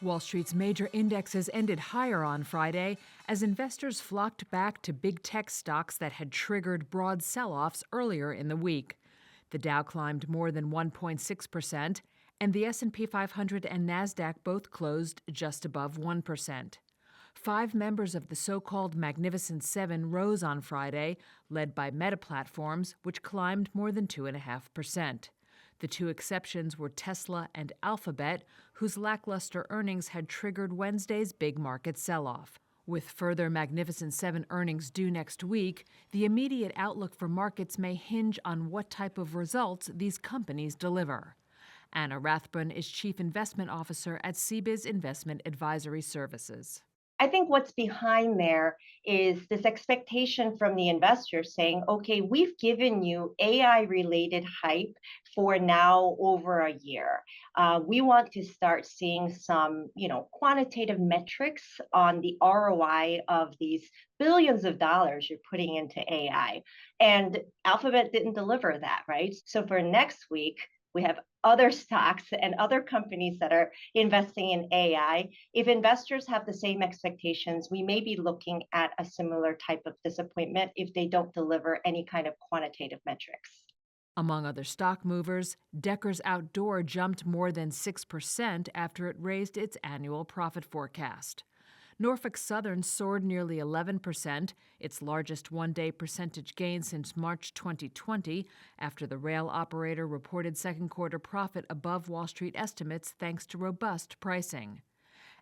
Wall Street's major indexes ended higher on Friday as investors flocked back to big tech stocks that had triggered broad sell-offs earlier in the week. The Dow climbed more than 1.6%, and the S&P 500 and Nasdaq both closed just above 1%. Five members of the so-called Magnificent Seven rose on Friday, led by Meta Platforms, which climbed more than 2.5%. The two exceptions were Tesla and Alphabet, whose lackluster earnings had triggered Wednesday's big market sell-off. With further Magnificent Seven earnings due next week, the immediate outlook for markets may hinge on what type of results these companies deliver. Anna Rathbun is Chief Investment Officer at CBIZ Investment Advisory Services. I think what's behind there is this expectation from the investors saying, okay, we've given you AI related hype for now over a year. We want to start seeing some, quantitative metrics on the ROI of these billions of dollars you're putting into AI. And Alphabet didn't deliver that, right? So for next week, we have other stocks and other companies that are investing in AI. If investors have the same expectations, we may be looking at a similar type of disappointment if they don't deliver any kind of quantitative metrics. Among other stock movers, Deckers Outdoor jumped more than 6% after it raised its annual profit forecast. Norfolk Southern soared nearly 11%, its largest one-day percentage gain since March 2020, after the rail operator reported second-quarter profit above Wall Street estimates thanks to robust pricing.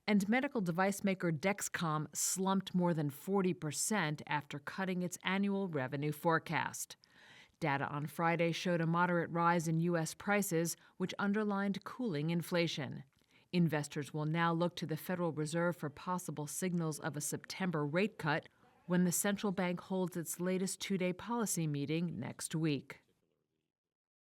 And medical device maker Dexcom slumped more than 40% after cutting its annual revenue forecast. Data on Friday showed a moderate rise in U.S. prices, which underlined cooling inflation. Investors will now look to the Federal Reserve for possible signals of a September rate cut when the central bank holds its latest two-day policy meeting next week.